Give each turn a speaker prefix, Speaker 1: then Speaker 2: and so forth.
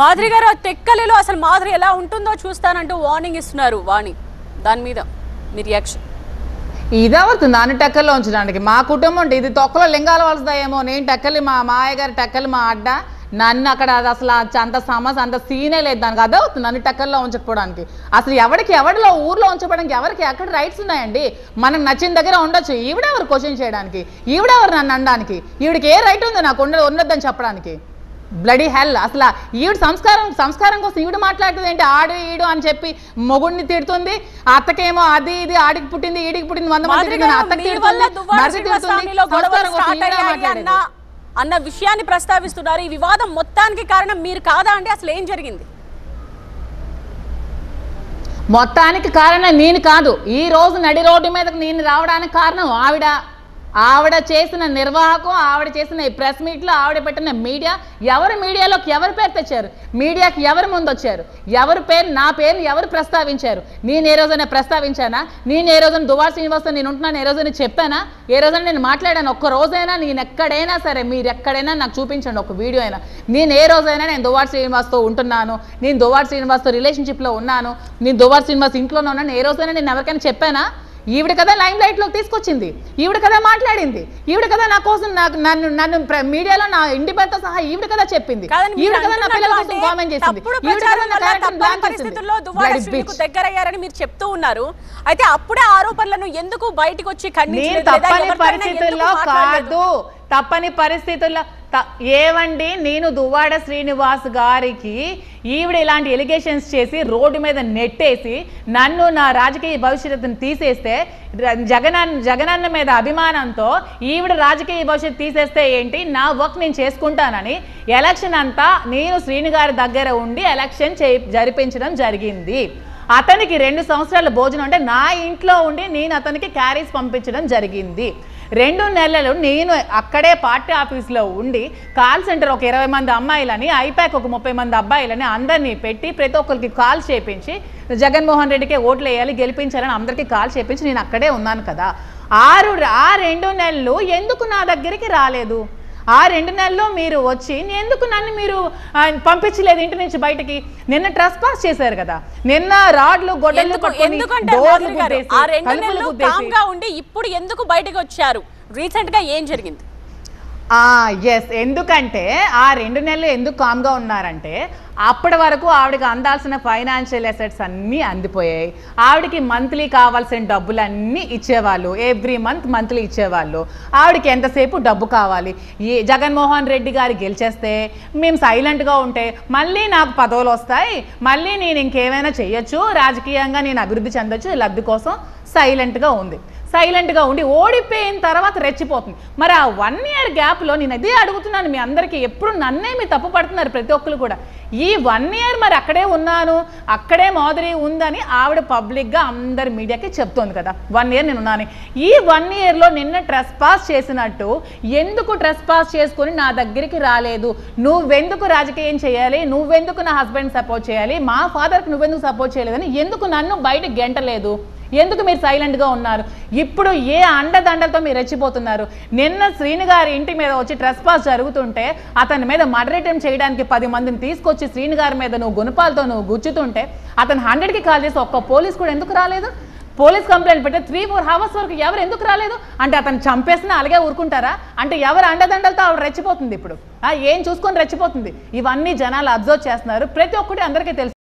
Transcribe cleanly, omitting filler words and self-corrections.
Speaker 1: మాధురి గారు టెక్కలిలో అసలు మాధురి ఎలా ఉంటుందో చూస్తానంటూ వార్నింగ్ ఇస్తున్నారు వాణి, దాని మీద మీ రియాక్షన్?
Speaker 2: ఇదవుతుంది నన్ను టెక్కల్లో ఉంచడానికి. మా కుటుంబం అంటే ఇది తొక్కలో లింగాల వలసదాయేమో. నేను టెక్కలి, మా మాయ గారు టెక్కలి, మా అడ్డ, నన్ను అక్కడ అసలు అంత సమస్య అంత సీనే లేదు దానికి. అదే అవుతుంది నన్ను టెక్కల్లో ఉంచకపోవడానికి. అసలు ఎవరిలో ఊర్లో ఉంచడానికి ఎవరికి ఎక్కడ రైట్స్ ఉన్నాయండి? మనకు నచ్చిన దగ్గర ఉండొచ్చు. ఈవిడెవరు క్వశ్చన్ చేయడానికి? ఈవిడెవరు నన్ను అనడానికి? ఈవిడికి ఏ రైట్ ఉంది నాకు ఉండొద్దని చెప్పడానికి? Bloody hell. అసలు ఈవిడ సంస్కారం కోసం ఈవిడ మాట్లాడుతుంది ఏంటి? ఆడు ఈడు అని చెప్పి మొగుడిని తిడుతుంది. అత్తకేమో అది ఇది ఆడికి పుట్టింది ఈడికి పుట్టింది 100 మంది తిడుతుంది, అత్తకి తిడుతుంది
Speaker 1: అన్న విషయాన్ని ప్రస్తావిస్తున్నారు. ఈ వివాదం మొత్తానికి కారణం మీరు కాదా అండి? అసలు ఏం జరిగింది?
Speaker 2: మొత్తానికి కారణం నేను కాదు. ఈ రోజు నడి రోడ్డు మీదకి నేను రావడానికి కారణం ఆవిడ చేసిన నిర్వాహకం, ఆవిడ చేసిన ప్రెస్ మీట్లో, ఆవిడ పెట్టిన మీడియా. మీడియాలోకి ఎవరు పేరు తెచ్చారు? మీడియాకి ఎవరు ముందు వచ్చారు? నా పేరు ఎవరు ప్రస్తావించారు? నేను ఏ రోజైనా ప్రస్తావించానా? నేను ఏ రోజైనా దువ్వాడ శ్రీనివాస్తో నేను ఉంటున్నాను ఏ రోజైనా చెప్పానా? ఏ రోజైనా నేను మాట్లాడాను? ఒక్క రోజైనా నేను ఎక్కడైనా సరే మీరు ఎక్కడైనా నాకు చూపించండి ఒక వీడియో అయినా. నేను ఏ రోజైనా నేను దువ్వాడ శ్రీనివాస్తో ఉంటున్నాను, నేను దువ్వాడ శ్రీనివాస్తో రిలేషన్షిప్లో ఉన్నాను, నేను దువ్వాడ శ్రీనివాస్ ఇంట్లోనే ఉన్నాను, ఏ రోజైనా నేను ఎవరికైనా చెప్పానా? ఈవిడ కదా లైమ్ లైట్ లోకి తీసుకొచ్చింది, ఈవిడ కదా మాట్లాడింది, ఈవిడ కదా నా కోసం నన్ను మీడియాలో నా ఇంటి భర్త సహా ఈవిడ కదా చెప్పింది, ఈవిడ కదా నా పిల్లల కోసం కామెంట్ చేసింది, ఈవిడ కదా నా క్యారెక్టర్ బ్లాక్ చేసింది.
Speaker 1: దగ్గరయ్యారని మీరు చెప్తూ ఉన్నారు. అయితే అప్పుడే ఆరోపణలను ఎందుకు బయటికి వచ్చి ఖండించలేదు?
Speaker 2: తప్పని పరిస్థితుల్లో కాదు, తప్పని పరిస్థితుల్లో ఏవండి. నేను దువ్వాడ శ్రీనివాస్ గారికి ఈవిడ ఇలాంటి ఎలిగేషన్స్ చేసి రోడ్డు మీద నెట్టేసి నన్ను నా రాజకీయ భవిష్యత్తును తీసేస్తే, జగనన్న మీద అభిమానంతో ఈవిడ రాజకీయ భవిష్యత్తు తీసేస్తే ఏంటి, నా వర్క్ నేను చేసుకుంటానని ఎలక్షన్ అంతా నేను శ్రీను గారి దగ్గర ఉండి ఎలక్షన్ జరిపించడం జరిగింది. అతనికి 2 సంవత్సరాల భోజనం అంటే నా ఇంట్లో ఉండి నేను అతనికి క్యారీస్ పంపించడం జరిగింది. 2 నెలలు నేను అక్కడే పార్టీ ఆఫీస్లో ఉండి కాల్ సెంటర్ ఒక 20 మంది అమ్మాయిలని, ఐప్యాక్ ఒక 30 మంది అబ్బాయిలని అందరినీ పెట్టి ప్రతి ఒక్కరికి కాల్ చేయించి జగన్మోహన్ రెడ్డికే ఓట్లు వేయాలి గెలిపించాలని అందరికీ కాల్ చేయించి నేను అక్కడే ఉన్నాను కదా. ఆ 2 నెలలు ఎందుకు నా దగ్గరికి రాలేదు? ఆ 2 నెలల్లో మీరు వచ్చి ఎందుకు నన్ను మీరు పంపించలేదు ఇంటి నుంచి బయటకి? నిన్న ట్రస్ పాస్ చేశారు కదా, నిన్న రాడ్లు గొడ్డలు
Speaker 1: ఉండి ఇప్పుడు ఎందుకు బయటకు వచ్చారు? రీసెంట్ గా ఏం జరిగింది?
Speaker 2: ఎస్, ఎందుకంటే ఆ 2 నెలలు ఎందుకు కామ్గా ఉన్నారంటే అప్పటి వరకు ఆవిడకి అందాల్సిన ఫైనాన్షియల్ అసెట్స్ అన్నీ అందిపోయాయి. ఆవిడకి మంత్లీ కావాల్సిన డబ్బులన్నీ ఇచ్చేవాళ్ళు, ఎవ్రీ మంత్లీ ఇచ్చేవాళ్ళు. ఆవిడకి ఎంతసేపు డబ్బు కావాలి? ఈ జగన్మోహన్ రెడ్డి గారు గెలిచేస్తే మేము సైలెంట్గా ఉంటే మళ్ళీ నాకు పదవులు వస్తాయి, మళ్ళీ నేను ఇంకేమైనా చేయొచ్చు, రాజకీయంగా నేను అభివృద్ధి చెందొచ్చు, లబ్ధి కోసం సైలెంట్గా ఉండి ఓడిపోయిన తర్వాత రెచ్చిపోతుంది. మరి ఆ 1 ఇయర్ గ్యాప్లో నేను అదే అడుగుతున్నాను మీ అందరికీ, ఎప్పుడు నన్నే మీరు తప్పు పడుతున్నారు ప్రతి ఒక్కరు కూడా. ఈ 1 ఇయర్ మరి అక్కడే ఉన్నాను, అక్కడే మాధురి ఉందని ఆవిడ పబ్లిక్గా అందరి మీడియాకి చెప్తోంది కదా 1 ఇయర్ నేను ఉన్నాను. ఈ 1 ఇయర్లో నిన్న ట్రెస్ పాస్ చేసినట్టు ఎందుకు ట్రెస్ పాస్ చేసుకొని నా దగ్గరికి రాలేదు? నువ్వెందుకు రాజకీయం చేయాలి, నువ్వెందుకు నా హస్బెండ్ సపోర్ట్ చేయాలి, మా ఫాదర్కి నువ్వెందుకు సపోర్ట్ చేయలేదని ఎందుకు నన్ను బయటకు గెంటలేదు? ఎందుకు మీరు సైలెంట్గా ఉన్నారు? ఇప్పుడు ఏ అండదండలతో మీరు రెచ్చిపోతున్నారు? నిన్న శ్రీను గారి ఇంటి మీద వచ్చి ట్రెస్ పాస్ జరుగుతుంటే అతని మీద మర్డర్ అటెంప్ట్ చేయడానికి 10 మందిని తీసుకొచ్చి శ్రీను గారి మీద నువ్వు గుణపాలతో నువ్వు గుచ్చుతుంటే అతను 100కి కాల్ చేసి ఒక్క పోలీస్ కూడా ఎందుకు రాలేదు? పోలీస్ కంప్లైంట్ పెట్టి 3-4 అవర్స్ వరకు ఎవరు ఎందుకు రాలేదు? అంటే అతను చంపేసినా అలాగే ఊరుకుంటారా? అంటే ఎవరు అండదండలతో ఆవిడ రెచ్చిపోతుంది? ఇప్పుడు ఏం చూసుకొని రెచ్చిపోతుంది? ఇవన్నీ జనాలు అబ్జర్వ్ చేస్తున్నారు, ప్రతి ఒక్కటి అందరికీ తెలుసు.